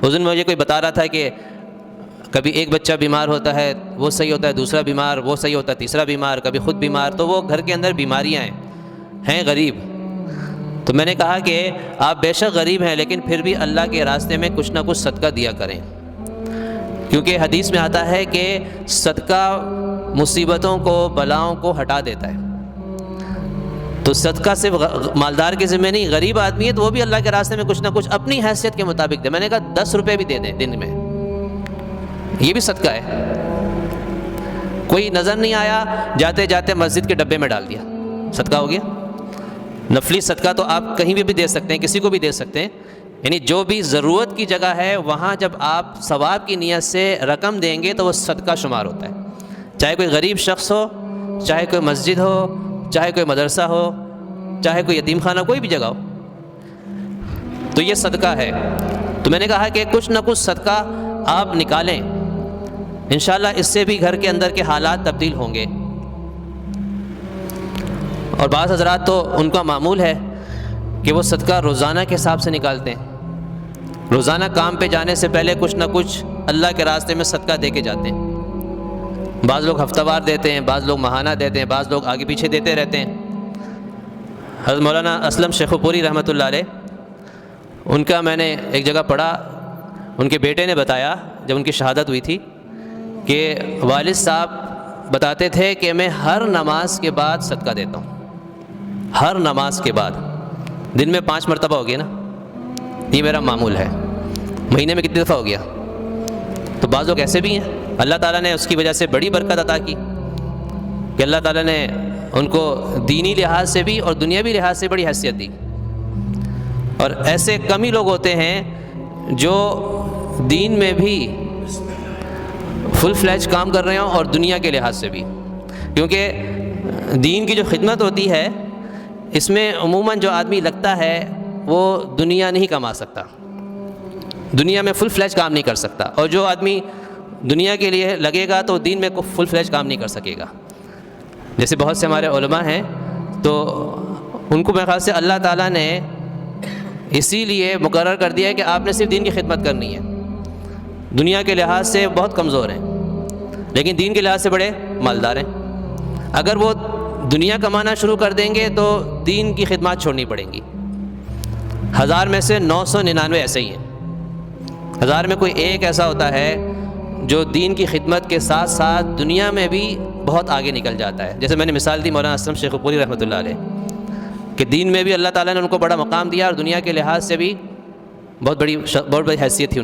اس دن مجھے کوئی بتا رہا تھا کہ کبھی ایک بچہ بیمار ہوتا ہے وہ صحیح ہوتا ہے، دوسرا بیمار وہ صحیح ہوتا ہے، تیسرا بیمار، کبھی خود بیمار، تو وہ گھر کے اندر بیماریاں ہیں غریب۔ تو میں نے کہا کہ آپ بے شک غریب ہیں لیکن پھر بھی اللہ کے راستے میں کچھ نہ کچھ صدقہ دیا کریں، کیونکہ حدیث میں آتا ہے کہ صدقہ مصیبتوں کو، بلاؤں کو ہٹا دیتا ہے۔ تو صدقہ صرف مالدار کے ذمہ نہیں، غریب آدمی ہے تو وہ بھی اللہ کے راستے میں کچھ نہ کچھ اپنی حیثیت کے مطابق دے۔ میں نے کہا 10 روپے بھی دے دیں دن میں، یہ بھی صدقہ ہے۔ کوئی نظر نہیں آیا، جاتے جاتے مسجد کے ڈبے میں ڈال دیا، صدقہ ہو گیا۔ نفلی صدقہ تو آپ کہیں بھی دے سکتے ہیں، کسی کو بھی دے سکتے ہیں، یعنی جو بھی ضرورت کی جگہ ہے وہاں جب آپ ثواب کی نیت سے رقم دیں گے تو وہ صدقہ شمار ہوتا ہے، چاہے کوئی غریب شخص ہو، چاہے کوئی مسجد ہو، چاہے کوئی مدرسہ ہو، چاہے کوئی یتیم خانہ، کوئی بھی جگہ ہو، تو یہ صدقہ ہے۔ تو میں نے کہا کہ کچھ نہ کچھ صدقہ آپ نکالیں، انشاءاللہ اس سے بھی گھر کے اندر کے حالات تبدیل ہوں گے۔ اور بعض حضرات تو ان کا معمول ہے کہ وہ صدقہ روزانہ کے حساب سے نکالتے ہیں، روزانہ کام پہ جانے سے پہلے کچھ نہ کچھ اللہ کے راستے میں صدقہ دے کے جاتے ہیں۔ بعض لوگ ہفتہ وار دیتے ہیں، بعض لوگ ماہانہ دیتے ہیں، بعض لوگ آگے پیچھے دیتے رہتے ہیں۔ حضرت مولانا اسلم شیخ پوری رحمۃ اللہ علیہ، ان کا میں نے ایک جگہ پڑھا، ان کے بیٹے نے بتایا جب ان کی شہادت ہوئی تھی کہ والد صاحب بتاتے تھے کہ میں ہر نماز کے بعد صدقہ دیتا ہوں، ہر نماز کے بعد، دن میں 5 مرتبہ ہو گیا نا، یہ میرا معمول ہے۔ مہینے میں کتنی دفعہ ہو گیا؟ تو بعض لوگ ایسے بھی ہیں، اللہ تعالیٰ نے اس کی وجہ سے بڑی برکت عطا کی کہ اللہ تعالیٰ نے ان کو دینی لحاظ سے بھی اور دنیاوی لحاظ سے بڑی حیثیت دی۔ اور ایسے کم ہی لوگ ہوتے ہیں جو دین میں بھی فل فلیج کام کر رہے ہوں اور دنیا کے لحاظ سے بھی، کیونکہ دین کی جو خدمت ہوتی ہے اس میں عموماً جو آدمی لگتا ہے وہ دنیا نہیں کما سکتا، دنیا میں فل فلیج کام نہیں کر سکتا، اور جو آدمی دنیا کے لیے لگے گا تو دین میں فل فلیج کام نہیں کر سکے گا۔ جیسے بہت سے ہمارے علماء ہیں تو ان کو میرے خیال سے اللہ تعالیٰ نے اسی لیے مقرر کر دیا ہے کہ آپ نے صرف دین کی خدمت کرنی ہے۔ دنیا کے لحاظ سے بہت کمزور ہیں لیکن دین کے لحاظ سے بڑے مالدار ہیں، اگر وہ دنیا کمانا شروع کر دیں گے تو دین کی خدمات چھوڑنی پڑیں گی۔ 1000 میں سے 999 ایسے ہی ہیں، 1000 میں کوئی ایک ایسا ہوتا ہے جو دین کی خدمت کے ساتھ ساتھ دنیا میں بھی بہت آگے نکل جاتا ہے۔ جیسے میں نے مثال دی مولانا اسلم شیخ پوری رحمۃ اللہ علیہ کہ دین میں بھی اللہ تعالیٰ نے ان کو بڑا مقام دیا اور دنیا کے لحاظ سے بھی بہت بڑی حیثیت تھی۔